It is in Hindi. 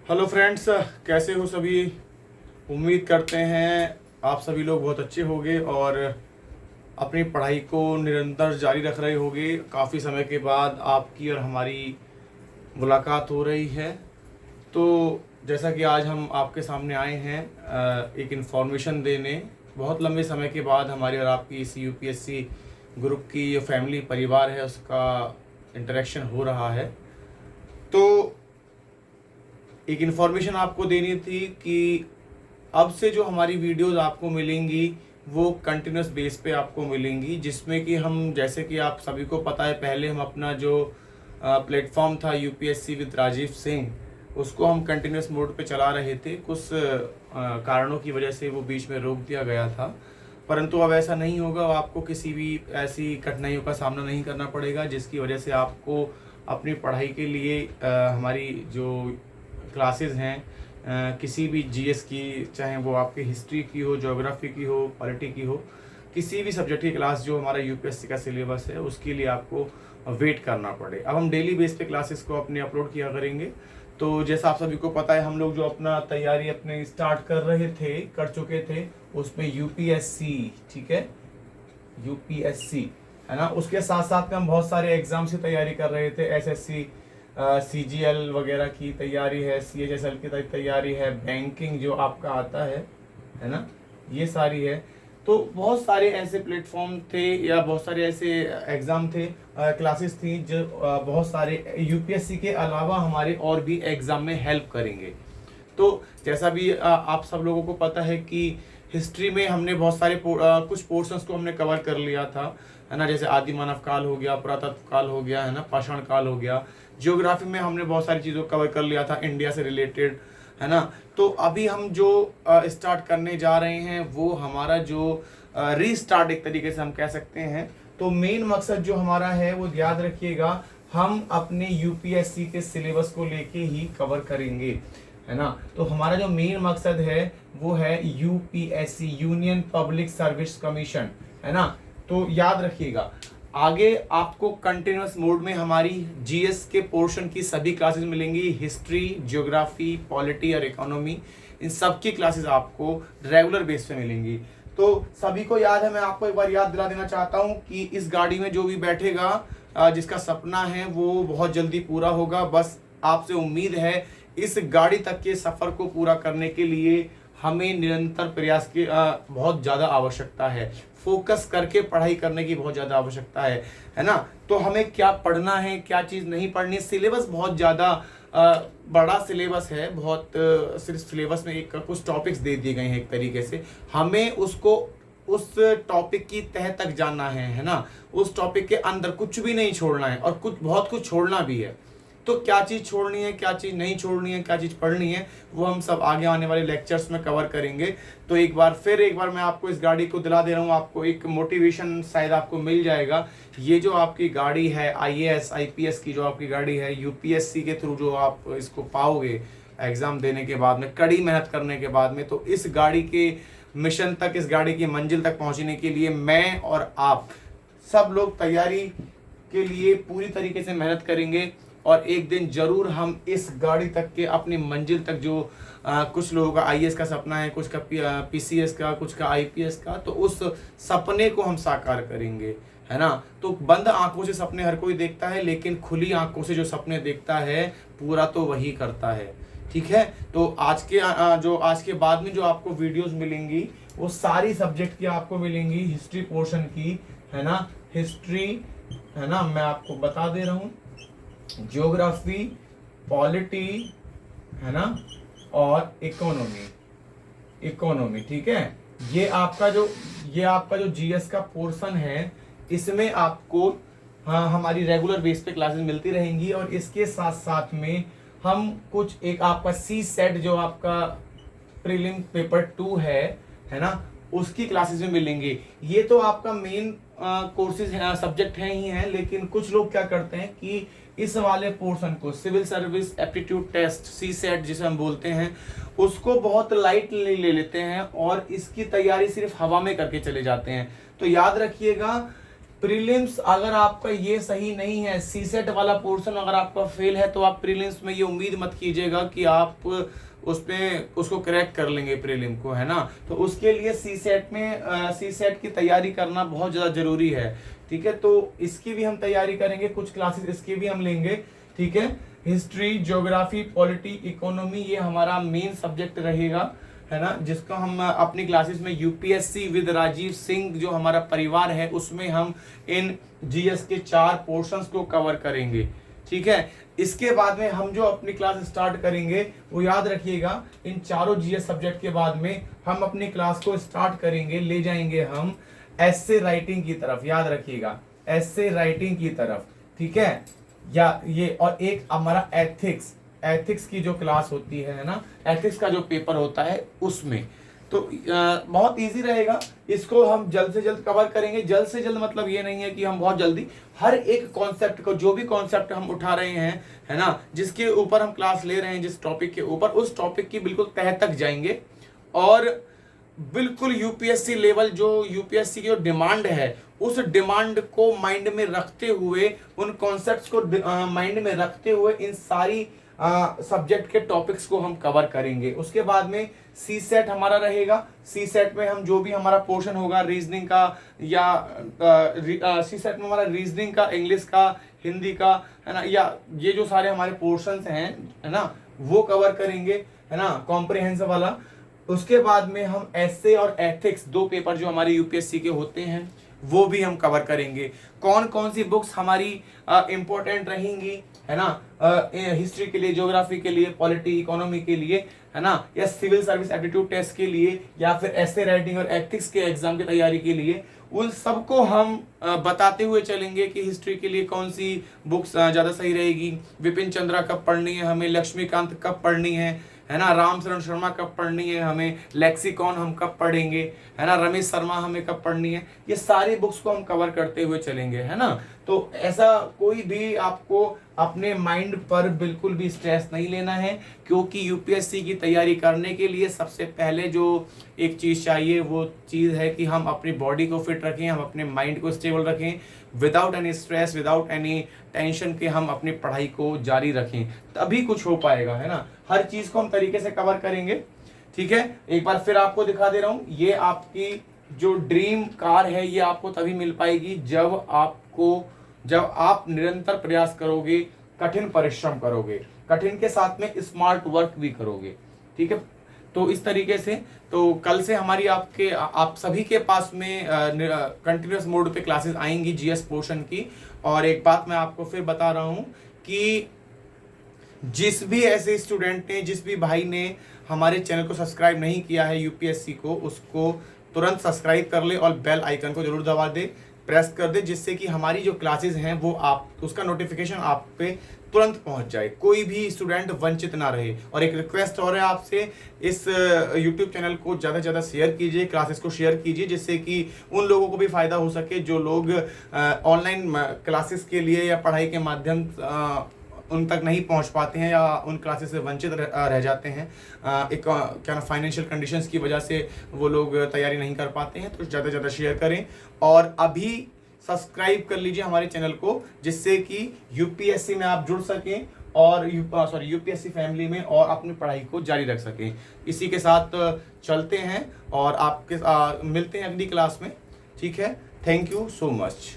हेलो फ्रेंड्स, कैसे हो सभी। उम्मीद करते हैं आप सभी लोग बहुत अच्छे होंगे और अपनी पढ़ाई को निरंतर जारी रख रहे होंगे। काफ़ी समय के बाद आपकी और हमारी मुलाकात हो रही है। तो जैसा कि आज हम आपके सामने आए हैं एक इन्फॉर्मेशन देने। बहुत लंबे समय के बाद हमारी और आपकी इस यूपीएससी ग्रुप की जो फैमिली परिवार है उसका इंटरेक्शन हो रहा है। तो एक इन्फॉर्मेशन आपको देनी थी कि अब से जो हमारी वीडियोस आपको मिलेंगी वो कंटिन्यूस बेस पे आपको मिलेंगी, जिसमें कि हम, जैसे कि आप सभी को पता है, पहले हम अपना जो प्लेटफॉर्म था यूपीएससी विद राजीव सिंह, उसको हम कंटिन्यूस मोड पे चला रहे थे। कुछ कारणों की वजह से वो बीच में रोक दिया गया था, परंतु अब ऐसा नहीं होगा। आपको किसी भी ऐसी कठिनाइयों का सामना नहीं करना पड़ेगा जिसकी वजह से आपको अपनी पढ़ाई के लिए हमारी जो क्लासेस हैं किसी भी जीएस की, चाहे वो आपकी हिस्ट्री की हो, ज्योग्राफी की हो, पॉलिटी की हो, किसी भी सब्जेक्ट की क्लास जो हमारा यूपीएससी का सिलेबस है उसके लिए आपको वेट करना पड़े। अब हम डेली बेस पे क्लासेस को अपने अपलोड किया करेंगे। तो जैसा आप सभी को पता है, हम लोग जो अपना तैयारी अपने स्टार्ट कर चुके थे उसमें यूपीएससी, ठीक है, यूपीएससी है ना। उसके साथ साथ में हम बहुत सारे एग्जाम्स की तैयारी कर रहे थे। एसएससी, सीजीएल वगैरह की तैयारी है, सीएचएसएल की तैयारी है, बैंकिंग जो आपका आता है ना, ये सारी है। तो बहुत सारे ऐसे प्लेटफॉर्म थे या बहुत सारे ऐसे एग्ज़ाम थे, क्लासेस थी जो बहुत सारे यूपीएससी के अलावा हमारे और भी एग्ज़ाम में हेल्प करेंगे। तो जैसा भी आप सब लोगों को पता है कि हिस्ट्री में हमने बहुत सारे कुछ पोर्शंस को हमने कवर कर लिया था, है ना। जैसे आदि मानव काल हो गया, पुरातत्व काल हो गया, है ना, पाषाण काल हो गया। ज्योग्राफी में हमने बहुत सारी चीज़ों को कवर कर लिया था इंडिया से रिलेटेड, है ना। तो अभी हम जो स्टार्ट करने जा रहे हैं वो हमारा जो रीस्टार्ट एक तरीके से हम कह सकते हैं। तो मेन मकसद जो हमारा है वो याद रखिएगा, हम अपने यूपीएससी के सिलेबस को लेके ही कवर करेंगे, है ना। तो हमारा जो मेन मकसद है वो है UPSC, union public service commission, है ना। तो याद रखिएगा, आगे आपको कंटिन्यूस मोड में हमारी जीएस के पोर्शन की सभी क्लासेस मिलेंगी। हिस्ट्री, ज्योग्राफी, पॉलिटी और इकोनॉमी, इन सब की क्लासेस आपको रेगुलर बेस पे मिलेंगी। तो सभी को याद है, मैं आपको एक बार याद दिला देना चाहता हूं कि इस गाड़ी में जो भी बैठेगा, जिसका सपना है वो बहुत जल्दी पूरा होगा। बस आपसे उम्मीद है, इस गाड़ी तक के सफर को पूरा करने के लिए हमें निरंतर प्रयास की बहुत ज़्यादा आवश्यकता है। फोकस करके पढ़ाई करने की बहुत ज़्यादा आवश्यकता है ना। तो हमें क्या पढ़ना है, क्या चीज़ नहीं पढ़नी। सिलेबस बहुत ज़्यादा बड़ा सिलेबस है, बहुत सिर्फ सिलेबस में एक कुछ टॉपिक्स दे दिए गए हैं एक तरीके से। हमें उसको उस टॉपिक की तह तक जाना है ना। उस टॉपिक के अंदर कुछ भी नहीं छोड़ना है और बहुत कुछ छोड़ना भी है। तो क्या चीज़ छोड़नी है, क्या चीज़ नहीं छोड़नी है, क्या चीज़ पढ़नी है, वो हम सब आगे आने वाले लेक्चर्स में कवर करेंगे। तो एक बार मैं आपको इस गाड़ी को दिला दे रहा हूँ, आपको एक मोटिवेशन शायद आपको मिल जाएगा। ये जो आपकी गाड़ी है आईएएस आईपीएस की, जो आपकी गाड़ी है यूपीएससी के थ्रू जो आप इसको पाओगे एग्ज़ाम देने के बाद में, कड़ी मेहनत करने के बाद में, तो इस गाड़ी के मिशन तक, इस गाड़ी की मंजिल तक पहुँचने के लिए मैं और आप सब लोग तैयारी के लिए पूरी तरीके से मेहनत करेंगे। और एक दिन जरूर हम इस गाड़ी तक के, अपनी मंजिल तक, जो कुछ लोगों का आईएएस का सपना है, कुछ का पीसीएस का, कुछ का आईपीएस का, तो उस सपने को हम साकार करेंगे, है ना। तो बंद आंखों से सपने हर कोई देखता है, लेकिन खुली आंखों से जो सपने देखता है पूरा तो वही करता है, ठीक है। तो आज के बाद में जो आपको वीडियोस मिलेंगी वो सारी सब्जेक्ट की आपको मिलेंगी। हिस्ट्री पोर्शन की, है ना, हिस्ट्री, है ना, मैं आपको बता दे रहा हूँ, ज्योग्राफी, पॉलिटी, है ना, और इकोनॉमी, ठीक है। ये आपका जो जीएस का पोर्शन है, इसमें आपको हमारी रेगुलर बेस पे क्लासेस मिलती रहेंगी। और इसके साथ साथ में हम कुछ एक आपका सी सेट, जो आपका प्रीलिम पेपर 2 है ना, उसकी क्लासेस में मिलेंगे। ये तो आपका मेन कोर्सेज सब्जेक्ट है ही है, लेकिन कुछ लोग क्या करते हैं कि इस वाले पोर्शन को, सिविल सर्विस एप्टीट्यूड टेस्ट, सी सेट जिसे हम बोलते हैं, उसको बहुत लाइट ले लेते हैं और इसकी तैयारी सिर्फ हवा में करके चले जाते हैं। तो याद रखिएगा, प्रीलिम्स अगर आपका ये सही नहीं है, सीसेट वाला पोर्शन अगर आपका फेल है, तो आप प्रीलिम्स में ये उम्मीद मत कीजिएगा कि आप उसमें उसको क्रैक कर लेंगे प्रीलिम को, है ना। तो उसके लिए सीसेट की तैयारी करना बहुत ज़्यादा ज़रूरी है, ठीक है। तो इसकी भी हम तैयारी करेंगे, कुछ क्लासेस इसकी भी हम लेंगे, ठीक है। हिस्ट्री, ज्योग्राफी, पॉलिटी, इकोनॉमी, ये हमारा मेन सब्जेक्ट रहेगा, है ना, जिसको हम अपनी क्लासेस में यूपीएससी विद राजीव सिंह जो हमारा परिवार है उसमें हम इन जीएस के 4 पोर्शंस को कवर करेंगे, ठीक है। इसके बाद में हम जो अपनी क्लास स्टार्ट करेंगे वो याद रखिएगा, इन चारों जीएस सब्जेक्ट के बाद में हम अपनी क्लास को स्टार्ट करेंगे, ले जाएंगे हम एस्से राइटिंग की तरफ, याद रखिएगा एस्से राइटिंग की तरफ, ठीक है। या ये और एक हमारा एथिक्स की जो क्लास होती है ना, एथिक्स का जो पेपर होता है उसमें, तो बहुत इजी रहेगा, इसको हम जल्द से जल्द कवर करेंगे। जल्द से जल्द मतलब ये नहीं है कि हम बहुत जल्दी, हर एक कॉन्सेप्ट को, जो भी कॉन्सेप्ट हम उठा रहे हैं, है ना, जिसके ऊपर हम क्लास ले रहे हैं, जिस टॉपिक के ऊपर, उस टॉपिक की बिल्कुल तह तक जाएंगे और बिल्कुल यूपीएससी लेवल, जो यूपीएससी की जो डिमांड है उस डिमांड को माइंड में रखते हुए, उन कॉन्सेप्ट्स को माइंड में रखते हुए इन सारी सब्जेक्ट के टॉपिक्स को हम कवर करेंगे। उसके बाद में सी सेट हमारा रहेगा। सी सेट में हम जो भी हमारा पोर्शन होगा रीजनिंग का, या सी सेट में हमारा रीजनिंग का, इंग्लिश का, हिंदी का, है ना, या ये जो सारे हमारे पोर्शंस हैं, है ना, वो कवर करेंगे, है ना, कॉम्प्रिहेंसिव वाला। उसके बाद में हम एस्से और एथिक्स, 2 पेपर जो हमारे यूपीएससी के होते हैं वो भी हम कवर करेंगे। कौन कौन सी बुक्स हमारी इंपॉर्टेंट रहेंगी, है ना, हिस्ट्री के लिए, ज्योग्राफी के लिए, पॉलिटी, इकोनॉमी के लिए, है ना, या सिविल सर्विस एप्टीट्यूड टेस्ट के लिए, या फिर एस्से राइटिंग और एथिक्स के एग्जाम की तैयारी के लिए, उन सबको हम बताते हुए चलेंगे कि हिस्ट्री के लिए कौन सी बुक्स ज़्यादा सही रहेगी, विपिन चंद्रा कब पढ़नी है हमें, लक्ष्मीकांत कब पढ़नी है ना, रामचरण शर्मा कब पढ़नी है हमें, लेक्सिकॉन हम कब पढ़ेंगे, है ना, रमेश शर्मा हमें कब पढ़नी है, ये सारी बुक्स को हम कवर करते हुए चलेंगे, है ना। तो ऐसा कोई भी आपको अपने माइंड पर बिल्कुल भी स्ट्रेस नहीं लेना है, क्योंकि यूपीएससी की तैयारी करने के लिए सबसे पहले जो एक चीज़ चाहिए वो चीज़ है कि हम अपनी बॉडी को फिट रखें, हम अपने माइंड को स्टेबल रखें, without any stress, without any tension के हम अपनी पढ़ाई को जारी रखें, तभी कुछ हो पाएगा, है ना। हर चीज़ को हम तरीके से कवर करेंगे, ठीक है। एक बार फिर आपको दिखा दे रहा हूँ, ये आपकी जो ड्रीम कार है ये आपको तभी मिल पाएगी जब आप निरंतर प्रयास करोगे, कठिन परिश्रम करोगे, कठिन के साथ में स्मार्ट वर्क भी करोगे, ठीक है। तो इस तरीके से तो कल से हमारी आप सभी के पास में कंटिन्यूअस मोड पे क्लासेस आएंगी जीएस पोर्शन की। और एक बात मैं आपको फिर बता रहा हूँ कि जिस भी ऐसे स्टूडेंट ने, जिस भी भाई ने हमारे चैनल को सब्सक्राइब नहीं किया है यूपीएससी को, उसको तुरंत सब्सक्राइब कर ले और बेल आइकन को जरूर दबा दे, प्रेस कर दे, जिससे कि हमारी जो क्लासेस हैं वो उसका नोटिफिकेशन आप पे तुरंत पहुंच जाए, कोई भी स्टूडेंट वंचित ना रहे। और एक रिक्वेस्ट और है आपसे, इस यूट्यूब चैनल को ज़्यादा से ज़्यादा शेयर कीजिए, क्लासेस को शेयर कीजिए, जिससे कि उन लोगों को भी फ़ायदा हो सके जो लोग ऑनलाइन क्लासेस के लिए या पढ़ाई के माध्यम उन तक नहीं पहुंच पाते हैं या उन क्लासेस से वंचित रह जाते हैं, एक क्या ना फाइनेंशियल कंडीशंस की वजह से वो लोग तैयारी नहीं कर पाते हैं। तो ज़्यादा से ज़्यादा शेयर करें और अभी सब्सक्राइब कर लीजिए हमारे चैनल को, जिससे कि यूपीएससी में आप जुड़ सकें और यूपीएससी फैमिली में और अपनी पढ़ाई को जारी रख सकें। इसी के साथ चलते हैं और आपके मिलते हैं अगली क्लास में, ठीक है। Thank you so much.